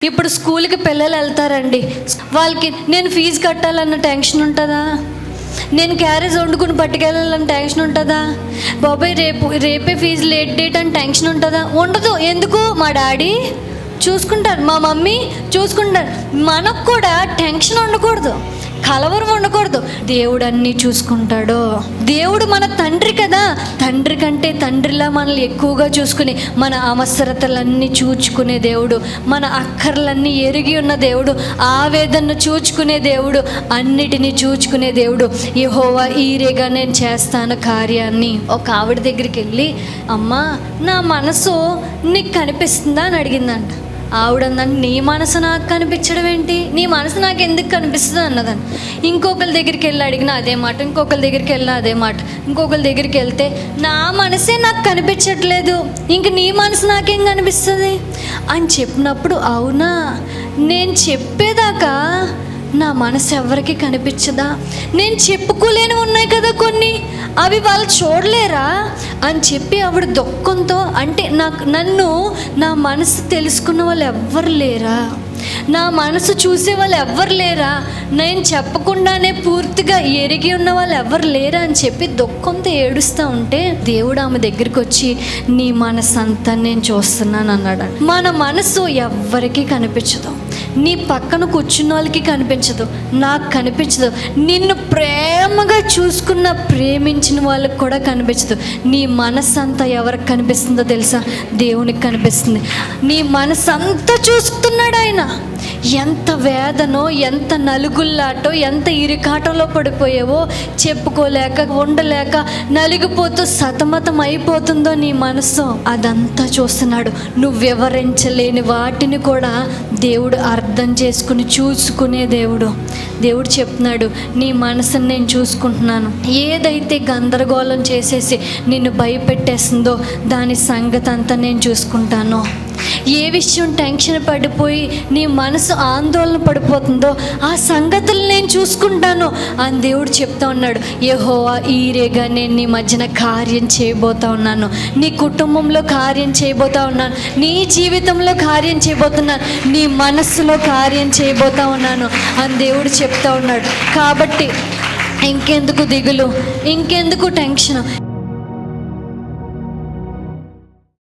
ఇప్పుడు స్కూల్కి పిల్లలు వెళ్తారండి, వాళ్ళకి నేను ఫీజు కట్టాలన్న టెన్షన్ ఉంటుందా? నేను క్యారేజ్ వండుకుని పట్టుకెళ్ళాలని టెన్షన్ ఉంటుందా? బాబాయ్ రేపే ఫీజు లేట్ డేట్ అని టెన్షన్ ఉంటుందా? ఉండదు. ఎందుకు? మా డాడీ చూసుకుంటారు, మా మమ్మీ చూసుకుంటారు. మనకు కూడా టెన్షన్ ఉండకూడదు, కలవరం ఉండకూడదు. దేవుడు అన్నీ చూసుకుంటాడు. దేవుడు మన తండ్రి కదా, తండ్రి కంటే తండ్రిలా మనల్ని ఎక్కువగా చూసుకుని మన అవసరతలన్నీ చూచుకునే దేవుడు, మన అక్కర్లన్నీ ఎరిగి ఉన్న దేవుడు, ఆవేదనను చూచుకునే దేవుడు, అన్నిటినీ చూచుకునే దేవుడు. యెహోవా ఈరేగా నేను చేస్తాను కార్యాన్ని. ఒక ఆవిడ దగ్గరికి వెళ్ళి, అమ్మా నా మనసు నీకు కనిపిస్తుందా అని అడిగిందంట. ఆవిడందంటే, నీ మనసు నాకు కనిపించడం ఏంటి, నీ మనసు నాకు ఎందుకు కనిపిస్తుంది అన్నదండి. ఇంకొకరి దగ్గరికి వెళ్ళి అడిగిన అదే మాట, ఇంకొకరి దగ్గరికి వెళ్ళిన అదే మాట. ఇంకొకరి దగ్గరికి వెళ్తే, నా మనసే నాకు కనిపించట్లేదు, ఇంక నీ మనసు నాకేం కనిపిస్తుంది అని చెప్పినప్పుడు, అవునా నేను చెప్పేదాకా నా మనసు ఎవరికి కనిపించదా? నేను చెప్పుకోలేనివి ఉన్నాయి కదా కొన్ని, అవి వాళ్ళు చూడలేరా అని చెప్పి ఆవిడ దుఃఖంతో, అంటే నన్ను నా మనసు తెలుసుకున్న వాళ్ళు ఎవ్వరు లేరా, నా మనసు చూసే వాళ్ళు ఎవ్వరు లేరా, నేను చెప్పకుండానే పూర్తిగా ఎరిగి ఉన్న వాళ్ళు ఎవరు లేరా అని చెప్పి దుఃఖంతో ఏడుస్తూ ఉంటే, దేవుడు ఆమె దగ్గరికి వచ్చి, నీ మనసు అంతా నేను చూస్తున్నాను అన్నాడు. మన మనసు ఎవ్వరికీ కనిపించదు, నీ పక్కన కూర్చున్న వాళ్ళకి కనిపించదు, నాకు కనిపించదు. నిన్ను ప్రేమగా చూసుకున్న ప్రేమించిన వాళ్ళకి కూడా కనిపించదు. నీ మనసు అంతా ఎవరికి కనిపిస్తుందో తెలుసా? దేవునికి కనిపిస్తుంది. నీ మనసు అంతా చూస్తున్నాడు ఆయన. ఎంత వేదనో, ఎంత నలుగుల్లాటో, ఎంత ఇరుకాటంలో పడిపోయావో, చెప్పుకోలేక ఉండలేక నలిగిపోతూ సతమతం అయిపోతుందో నీ మనసు, అదంతా చూస్తున్నాడు. నువ్వు వివరించలేని వాటిని కూడా దేవుడు అర్థం చేసుకుని చూసుకునే దేవుడు. దేవుడు చెప్తున్నాడు, నీ మనసుని నేను చూసుకుంటున్నాను. ఏదైతే గందరగోళం చేసేసి నిన్ను భయపెట్టేస్తుందో దాని సంగతి అంతా నేను చూసుకుంటాను. ఏ విషయం టెన్షన్ పడిపోయి నీ మనసు ఆందోళన పడిపోతుందో ఆ సంగతులు నేను చూసుకుంటాను అని దేవుడు చెప్తా ఉన్నాడు. యెహోవా ఈరేగా నేను నీ మధ్యన కార్యం చేయబోతా ఉన్నాను, నీ కుటుంబంలో కార్యం చేయబోతా ఉన్నాను, నీ జీవితంలో కార్యం చేయబోతున్నాను, నీ మనస్సులో కార్యం చేయబోతా ఉన్నాను అని దేవుడు చెప్తా ఉన్నాడు. కాబట్టి ఇంకెందుకు దిగులు, ఇంకెందుకు టెన్షన్?